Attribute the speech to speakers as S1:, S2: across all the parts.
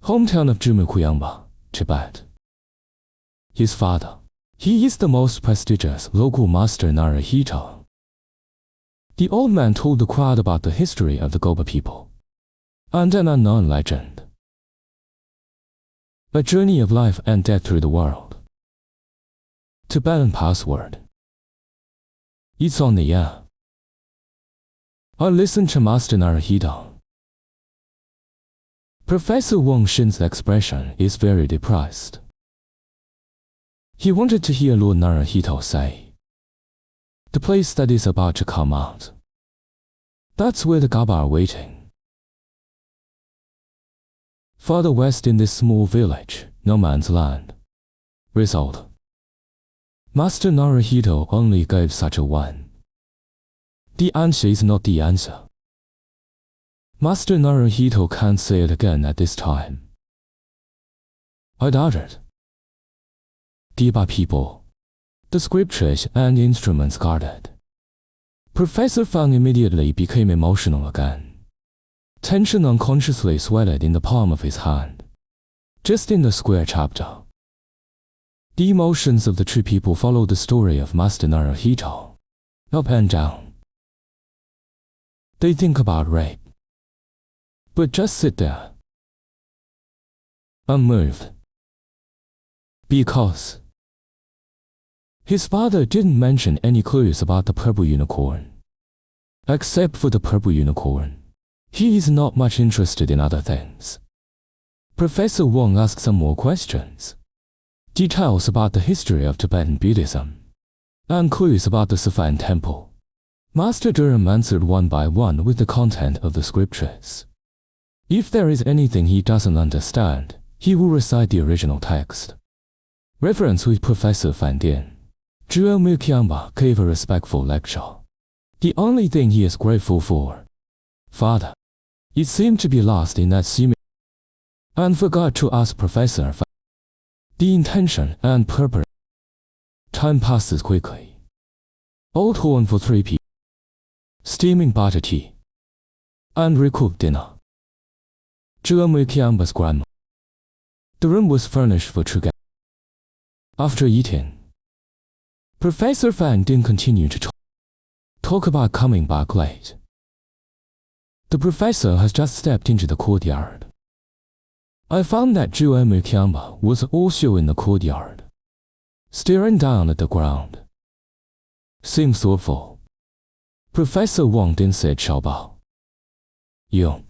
S1: Hometown of Jumukuyamba, Tibet. His father. He is the most prestigious local master Naruhito. The old man told the crowd about the history of the Goba people and an unknown legend. A journey of life and death through the world. Tibetan password. It's on the air. I listened to Master Naruhito. Professor Wang Xin's expression is very depressed. He wanted to hear Lord Naruhito say, "The place that is about to come out. That's where the Gaba are waiting." Farther west in this small village, no man's land. Result. Master Naruhito only gave such a one. The answer is not the answer. Master Naruhito can't say it again at this time. I doubted. The Gaba people, the scriptures and instruments guarded. Professor Fang immediately became emotional again. Tension unconsciously swelled in the palm of his hand, just in the square chapter. The emotions of the tree people followed the story of Master Naruhito, up and down. They think about rape, but just sit there, unmoved, because his father didn't mention any clues about the purple unicorn. Except for the purple unicorn, he is not much interested in other things. Professor Wang asked some more questions. Details about the history of Tibetan Buddhism, and clues about the Deciphering temple. Master Durham answered one by one with the content of the scriptures. If there is anything he doesn't understand, he will recite the original text. Reference with Professor Fan Dian. Zhuo Mukyamba gave a respectful lecture. The only thing he is grateful for, Father, it seemed to be lost in that seeming, and forgot to ask Professor Fan the intention and purpose. Time passes quickly. Old horn for 3 people, steaming butter tea, and recooked dinner. Zhuo Mukyamba's grandma. The room was furnished for 2 guests. After eating, Professor Fan didn't continue to talk about coming back late. The professor has just stepped into the courtyard. I found that Zhuo Mukyamba was also in the courtyard, staring down at the ground. Seemed thoughtful. Professor Wang then said, "Xiaobao, you.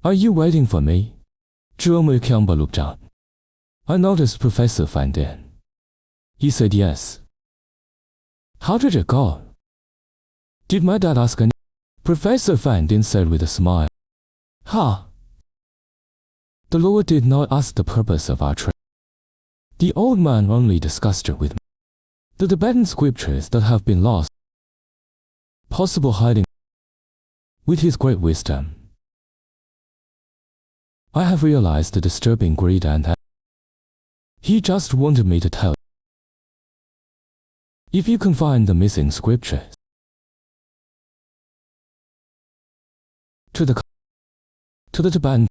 S1: Are you waiting for me?" Zhuo Mukyamba looked up. I noticed Professor Fan Dian. He said yes. How did it go? Did my dad ask any? Professor Fan Dian said with a smile. Ha! The Lord did not ask the purpose of our trip. The old man only discussed it with me. The Tibetan scriptures that have been lost, possible hiding, with his great wisdom. I have realized the disturbing greed and he just wanted me to tell. If you can find the missing scriptures to the Tibetan,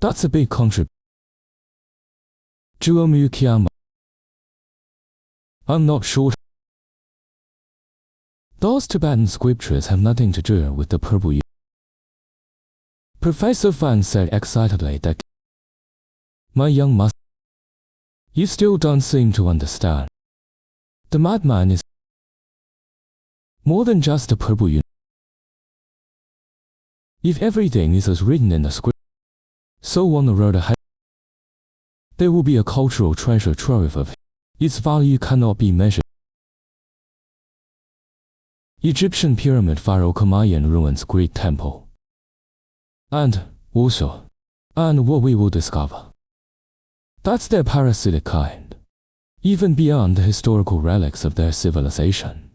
S1: that's a big contribution. Zhuo Mukyamba. I'm not sure. Those Tibetan scriptures have nothing to do with the purple. Professor Fan said excitedly that, "My young master, you still don't seem to understand. The madman is more than just a purple unicorn. If everything is as written in the script, so on the road ahead, there will be a cultural treasure trove of its value cannot be measured. Egyptian pyramid, Pharaoh Kamayan ruins, Greek temple, and also, and what we will discover. That's their parasitic kind, even beyond the historical relics of their civilization.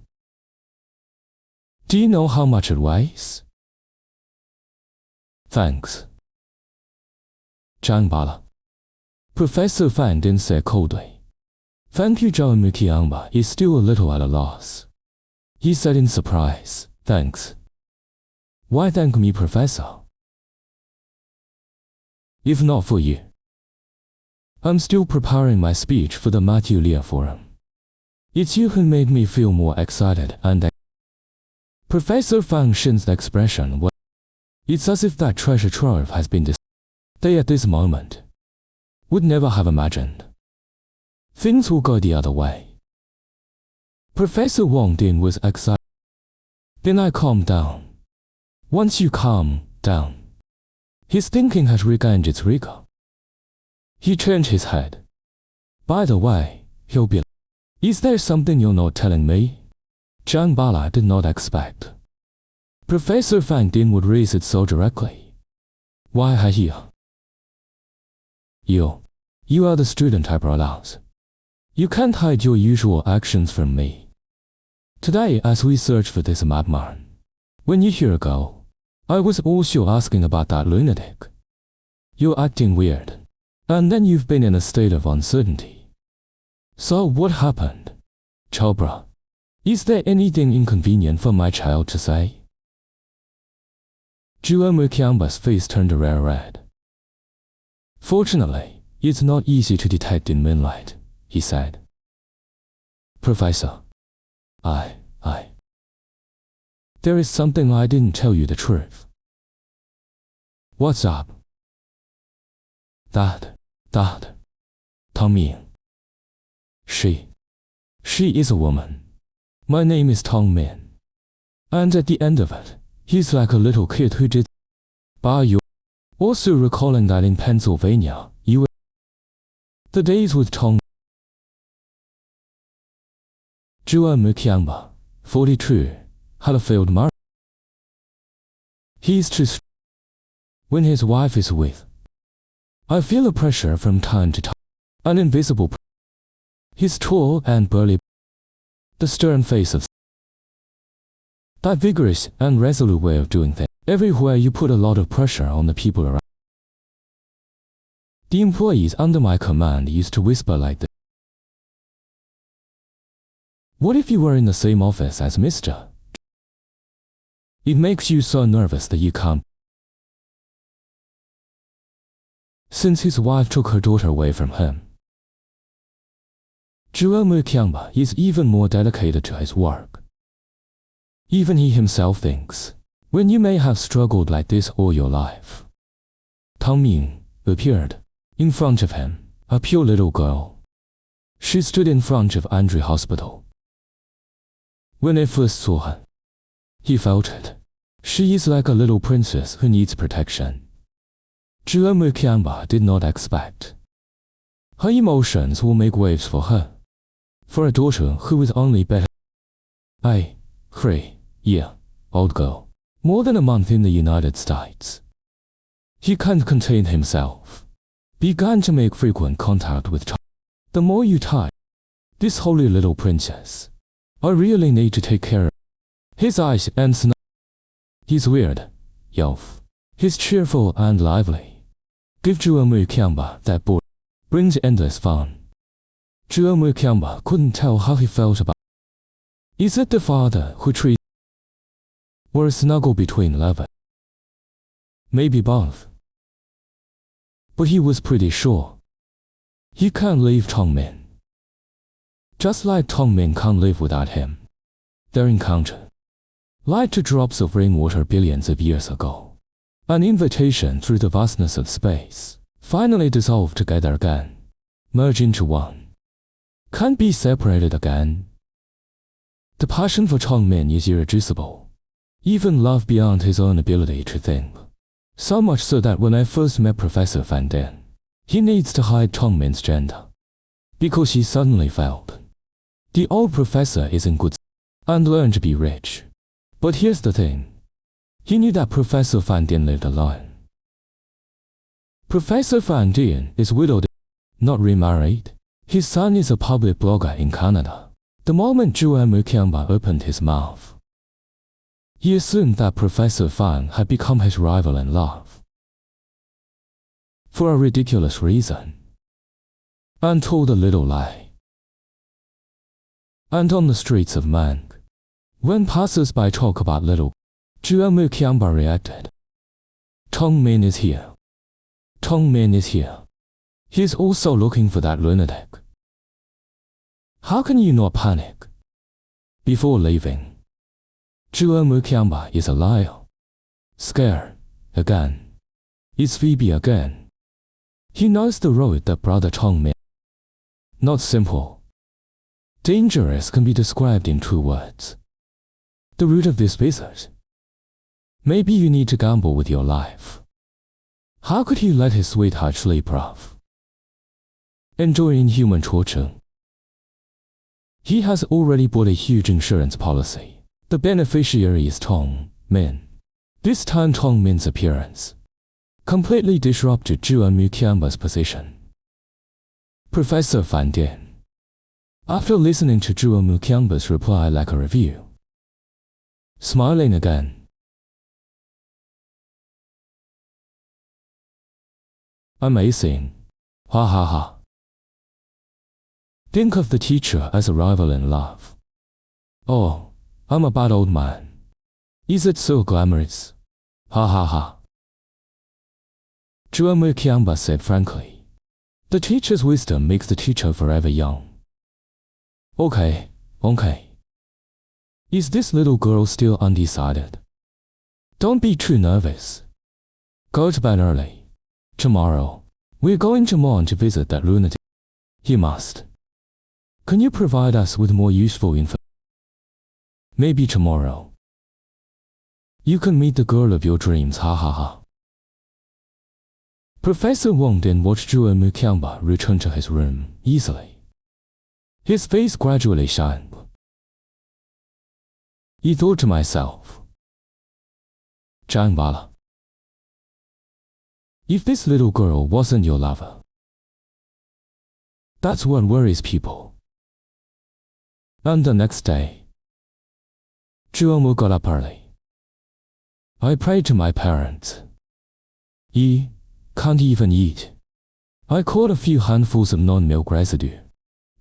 S1: Do you know how much it weighs?" "Thanks, Zhang Bala." Professor Fan Dian said coldly. "Thank you." Zhuo Mukyamba is still a little at a loss. He said in surprise, "Thanks. Why thank me, Professor?" if not for you. I'm still preparing my speech for the Matthew Lear Forum. It's you who made me feel more excited and Professor Fang Shen's expression was, it's as if that treasure trove has been they at this moment would never have imagined things will go the other way. Professor Wang Din was excited. Then I calmed down. Once you calm down, his thinking has regained its rigor. He turned his head. By the way, he'll be. Is there something you're not telling me? Zhang Bala did not expect Professor Fang Din would raise it so directly. Why are you? You are the student I brought out. You can't hide your usual actions from me. Today, as we search for this madman, when you hear go, I was also asking about that lunatic. You're acting weird, and then you've been in a state of uncertainty. So what happened? Chopra, is there anything inconvenient for my child to say? Zhuo Muqiangba's face turned a rare red. Fortunately, it's not easy to detect in moonlight, he said. Professor, there is something I didn't tell you the truth. What's up? That, Tang Ming. She is a woman. My name is Tang Min. And at the end of it, he's like a little kid who did. By you. Also recalling that in Pennsylvania, the days with Tang. Zhuo Muqiangba, 42, had a failed marriage. He's too when his wife is with. I feel a pressure from time to time, an invisible. He's tall and burly. The stern face of that vigorous and resolute way of doing things. Everywhere you put a lot of pressure on the people around. The employees under my command used to whisper like this. What if you were in the same office as Mr. It makes you so nervous that you can't. Since his wife took her daughter away from him, Zhuo Muqiangba is even more dedicated to his work. Even he himself thinks, when you may have struggled like this all your life. Tang Ming appeared in front of him, a pure little girl. She stood in front of Andre Hospital. When I first saw her, he felt it. She is like a little princess who needs protection. Zhuo Muqiangba did not expect. Her emotions will make waves for her. For a daughter who was only better. 3-year-old girl. More than a month in the United States. He can't contain himself. Began to make frequent contact with China. The more you tie this holy little princess, I really need to take care of his eyes and snow. He's weird, Yelf. He's cheerful and lively. Give Zhuo Muqiangba that boy. Brings endless fun. Zhuo Muqiangba couldn't tell how he felt about. Is it the father who treats or a snuggle between lovers? Maybe both. But he was pretty sure he can't leave Tang Min. Just like Tang Min can't live without him. Their encounter, like two drops of rainwater billions of years ago, an invitation through the vastness of space, finally dissolved together again, merge into one. Can't be separated again. The passion for Tang Min is irreducible. Even love beyond his own ability to think. So much so that when I first met Professor Fang Din, he needs to hide Tang Min's gender. Because he suddenly felt the old professor is in good and learned to be rich. But here's the thing. He knew that Professor Fang Din lived alone. Professor Fang Din is widowed, not remarried. His son is a public blogger in Canada. The moment Zhuo Muqiangba opened his mouth, he assumed that Professor Fang had become his rival in love. For a ridiculous reason. And told a little lie. And on the streets of Mang, when passers-by talk about little, Zhuo Muqiangba reacted. Tang Min is here. Chongmin is here. He is also looking for that lunatic. How can you not panic? Before leaving, Zhuo Muqiangba is a liar. Scared, again. It's Phoebe again. He knows the road that Brother Chongmin. Not simple. Dangerous can be described in 2 words. The root of this visit. Maybe you need to gamble with your life. How could he let his sweetheart sleep rough? Enjoy inhuman torture. He has already bought a huge insurance policy. The beneficiary is Tong Min. This time Tong Min's appearance completely disrupted Zhuo Muqiangba's position. Professor Fan Dian, after listening to Zhuo Muqiangba's reply like a review, smiling again. Amazing. Ha ha ha. Think of the teacher as a rival in love. Oh, I'm a bad old man. Is it so glamorous? Ha ha ha. Zhuo Muqiangba said frankly, the teacher's wisdom makes the teacher forever young. Okay. Is this little girl still undecided? Don't be too nervous. Go to bed early. Tomorrow, we're going to Mon to visit that lunatic. He must. Can you provide us with more useful info? Maybe tomorrow. You can meet the girl of your dreams, ha ha ha. Professor Wang then watched Zhuo Muqiangba return to his room easily. His face gradually shined. He thought to myself, Zhang Bala, if this little girl wasn't your lover, that's what worries people. And the next day, Zhuo Mu got up early. I prayed to my parents. He can't even eat. I caught a few handfuls of non-milk residue.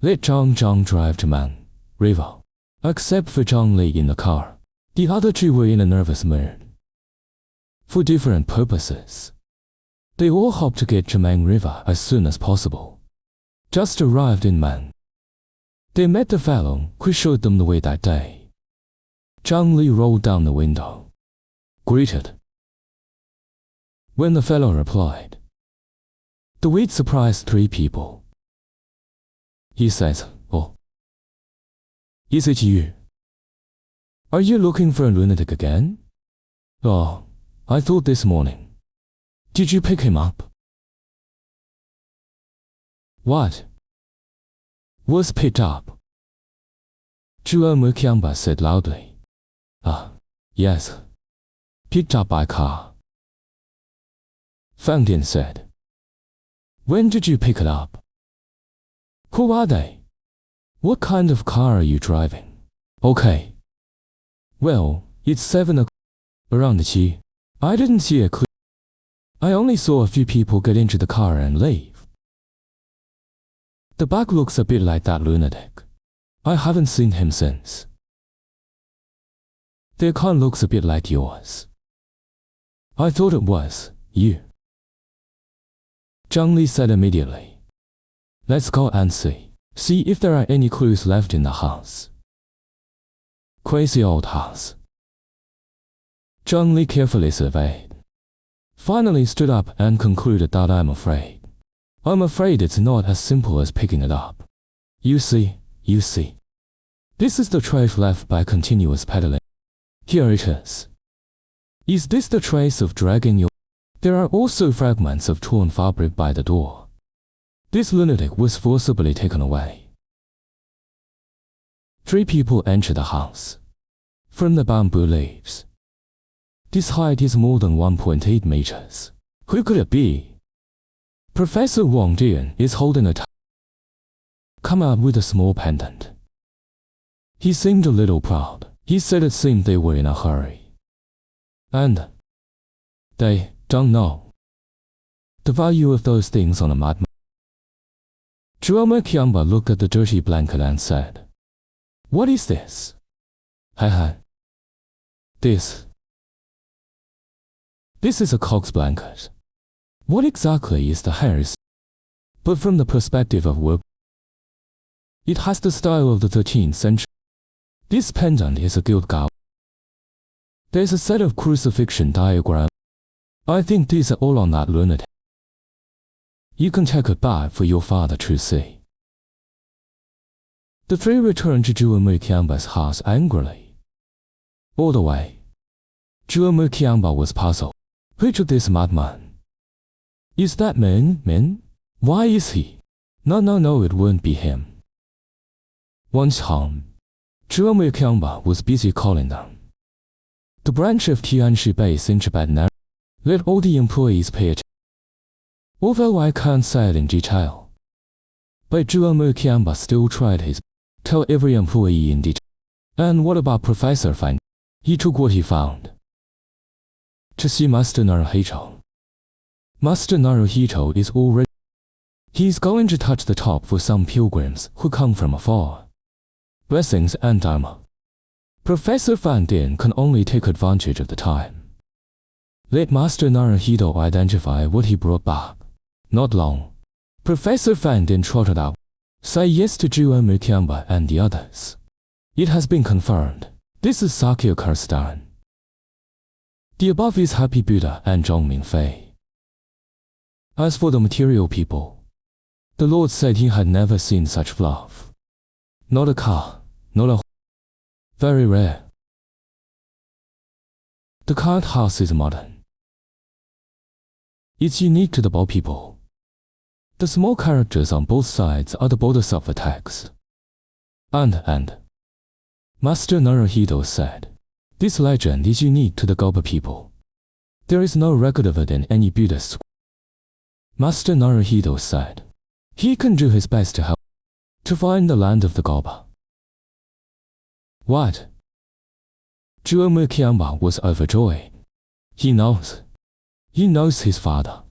S1: Let Zhang drive to Man River. Except for Zhang Li in the car. The other 2 were in a nervous mood. For different purposes. They all hoped to get to Man River as soon as possible. Just arrived in Man. They met the fellow who showed them the way that day. Zhang Li rolled down the window. Greeted. When the fellow replied, the wait surprised 3 people. He says, oh, is it you? Are you looking for a lunatic again? Oh, I thought this morning. Did you pick him up? What? Was picked up? Zhuo Muqiangba said loudly. Yes. Picked up by car. Fan Dian said. When did you pick it up? Who are they? What kind of car are you driving? Okay. Well, it's 7 o'clock. Around the key. I didn't see a clear. I only saw a few people get into the car and leave. The back looks a bit like that lunatic. I haven't seen him since. Their car looks a bit like yours. I thought it was you. Zhang Li said immediately. Let's go and see. See if there are any clues left in the house. Crazy old house. Zhang Li carefully surveyed. Finally stood up and concluded that I'm afraid it's not as simple as picking it up. You see. This is the trace left by continuous pedaling. Here it is. Is this the trace of dragging your... There are also fragments of torn fabric by the door. This lunatic was forcibly taken away. 3 people enter the house. From the bamboo leaves. This height is more than 1.8 meters. Who could it be? Professor Wang Dian is holding a come out with a small pendant. He seemed a little proud. He said it seemed they were in a hurry. And they don't know the value of those things on a madman. Zhuo Muqiangba looked at the dirty blanket and said, What is this? This is a cock's blanket. What exactly is the heresy? But from the perspective of work, it has the style of the 13th century. This pendant is a gilt gown. There's a set of crucifixion diagrams. I think these are all on that lunatic. You can take it back for your father to see. The three returned to Juamukiamba's house angrily. All the way, Juamukiamba was puzzled. Who took this madman? Is that man? Why is he? No, it won't be him. Once home, Juamukiamba was busy calling them. The branch of Tianshi base in Tibetan let all the employees pay attention. Although I can't say it in detail, but Juamukiamba still tried his tell every employee in detail. And what about Professor Fan? He took what he found. To see Master Naruhito. Master Naruhito is already. He's going to touch the top for some pilgrims who come from afar. Blessings and Dharma. Professor Fan Din can only take advantage of the time. Let Master Naruhito identify what he brought back. Not long. Professor Fan Din trotted out. Say yes to Juamukiamba and the others. It has been confirmed. This is Sakya Karstan. The above is Happy Buddha and Zhongming Fei. As for the material people, the Lord said he had never seen such fluff. Not a car, not a very rare. The current house is modern. It's unique to the Bo people. The small characters on both sides are the bodhisattva text. And Master Naruhito said, this legend is unique to the Gopa people. There is no record of it in any Buddhist. Master Naruhito said, he can do his best to help to find the land of the Gopa. What? Juamukiamba was overjoyed. He knows his father.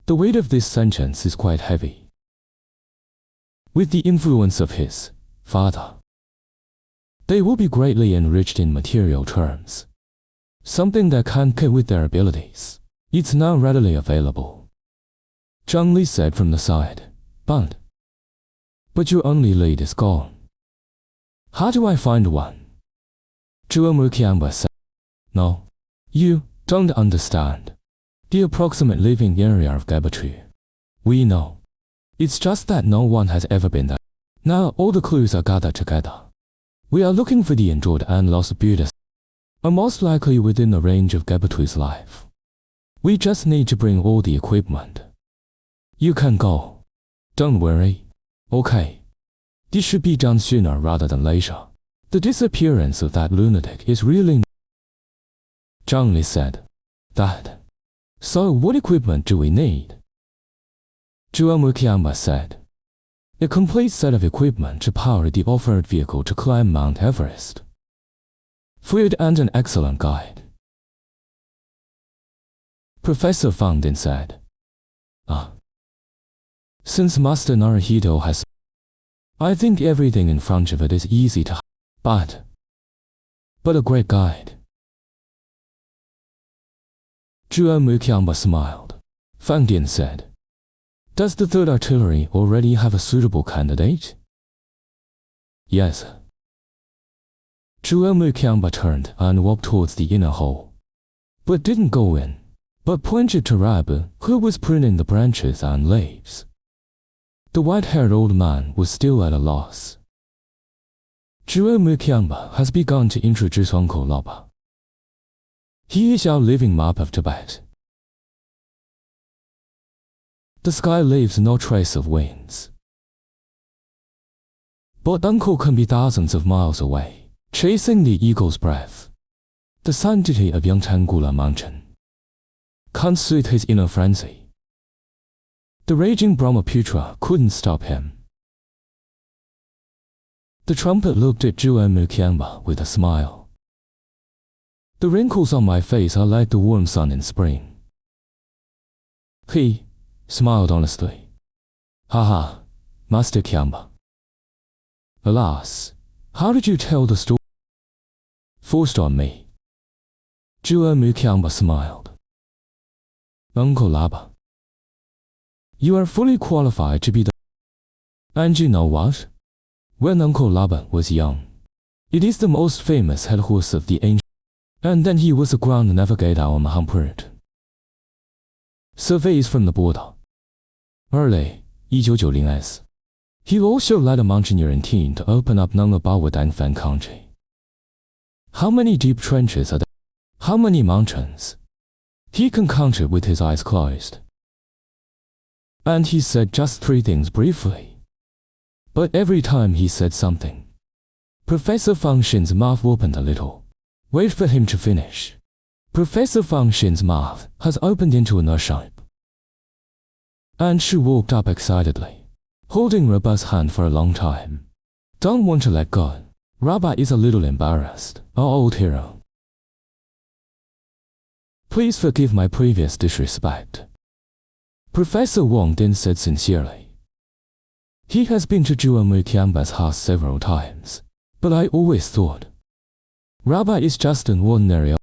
S1: The weight of this sentence is quite heavy. With the influence of his father, they will be greatly enriched in material terms. Something that can't compare with their abilities. It's now readily available. Zhang Li said from the side, but your only lead is gone. How do I find one? Juamukiamba said, no, you don't understand. The approximate living area of Gabatri. We know. It's just that no one has ever been there. Now all the clues are gathered together. We are looking for the endured and lost Buddhas, are most likely within the range of Gabatri's life. We just need to bring all the equipment. You can go. Don't worry. Okay. This should be done sooner rather than later. The disappearance of that lunatic is really. Zhang Li said, Dad. So what equipment do we need? Juamukiamba said, a complete set of equipment to power the off-road vehicle to climb Mount Everest. Food and an excellent guide. Professor Fan Din said, since Master Naruhito has, I think everything in front of it is easy to, but a great guide. Juamukiamba smiled. Fan Din said, does the 3rd Artillery already have a suitable candidate? Yes. Juamukiamba turned and walked towards the inner hall, but didn't go in, but pointed to Rabu, who was pruning the branches and leaves. The white-haired old man was still at a loss. Juamukiamba has begun to introduce Uncle Loba. He is our living map of Tibet. The sky leaves no trace of winds. But Uncle can be thousands of miles away, chasing the eagle's breath. The sanctity of Yangtangula Mountain can't suit his inner frenzy. The raging Brahmaputra couldn't stop him. The trumpet looked at Juamukiamba with a smile. The wrinkles on my face are like the warm sun in spring. He smiled honestly. Haha, Master Kiamba. Alas, how did you tell the story? Forced on me. Juamukiamba smiled. Uncle Laba. You are fully qualified to be the... And you know what? When Uncle Laban was young, it is the most famous head horse of the ancient, and then he was a ground navigator on the Humpert. Surveys from the border. Early, 1990s. He also led a mountaineering team to open up Nungabawa Dangfan country. How many deep trenches are there? How many mountains? He can count it with his eyes closed. And he said just 3 things briefly. But every time he said something, Professor Fang Xin's mouth opened a little. Wait for him to finish. Professor Fang Xin's mouth has opened into an shape. And she walked up excitedly, holding Rabba's hand for a long time. Don't want to let go. Rabba is a little embarrassed, our old hero. Please forgive my previous disrespect. Professor Wang then said sincerely. He has been to Juamu Kiamba's house several times, but I always thought Rabba is just an ordinary.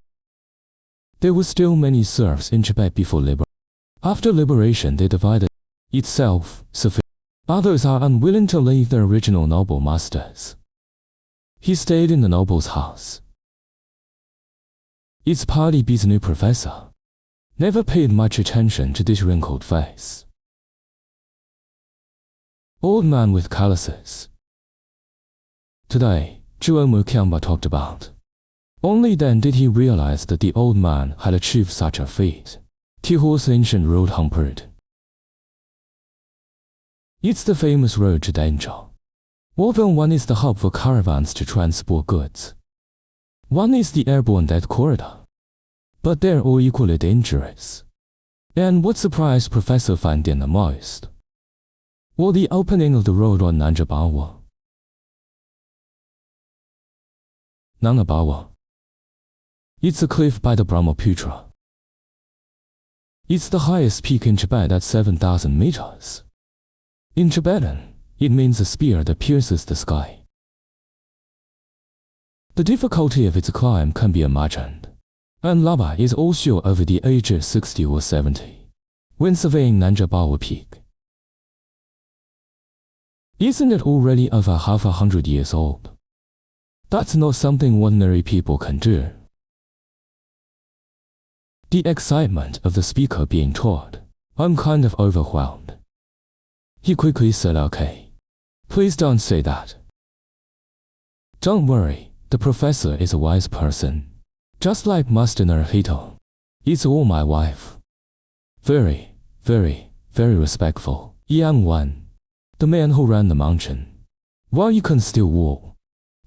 S1: There were still many serfs in Tibet before liberation. After liberation they divided itself. Others are unwilling to leave their original noble masters. He stayed in the noble's house. It's Party B's new professor. Never paid much attention to this wrinkled face. Old man with calluses. Today, Juomu Kiamba talked about. Only then did he realize that the old man had achieved such a feat. Tiho's ancient road Humpert. It's the famous road to danger. Although one is the hub for caravans to transport goods, one is the airborne death corridor. But they're all equally dangerous. And what surprised Professor Fan Dian the most? Or the opening of the road on Nanjabawa. Nangabawa. It's a cliff by the Brahmaputra. It's the highest peak in Tibet at 7,000 meters. In Tibetan, it means a spear that pierces the sky. The difficulty of its climb can be imagined. And Laba is also over the age of 60 or 70 when surveying Nanjabawa Peak. Isn't it already over half 100 years old? That's not something ordinary people can do. The excitement of the speaker being taught, I'm kind of overwhelmed. He quickly said, okay. Please don't say that. Don't worry, the professor is a wise person. Just like Master Naruhito. It's all my wife. Very, very, very respectful. Yang Wan, the man who ran the mountain. While you can still walk,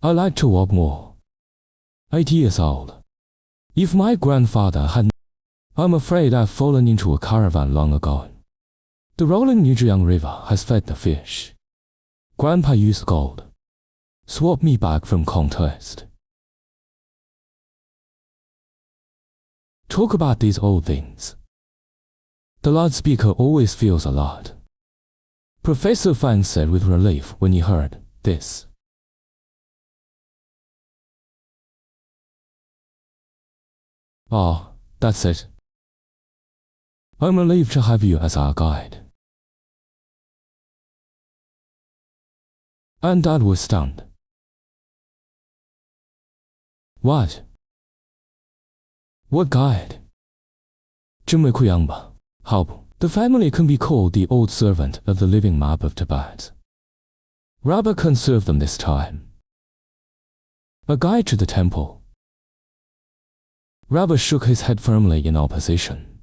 S1: I like to walk more. 80 years old. If my grandfather hadn't, I'm afraid I've fallen into a caravan long ago. The rolling Nujiang River has fed the fish. Grandpa used gold. Swap me back from contest. Talk about these old things. The loudspeaker always feels a lot. Professor Fang said with relief when he heard this. Oh, that's it. I'm relieved to have you as our guide. And Dad was stunned. What? What guide? Jimwekuyangba. How? The family can be called the old servant of the living map of Tibet. Rabba can serve them this time. A guide to the temple. Rabba shook his head firmly in opposition.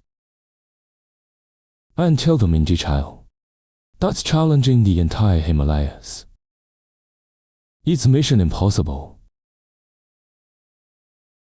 S1: And tell them in detail. That's challenging the entire Himalayas. It's mission impossible.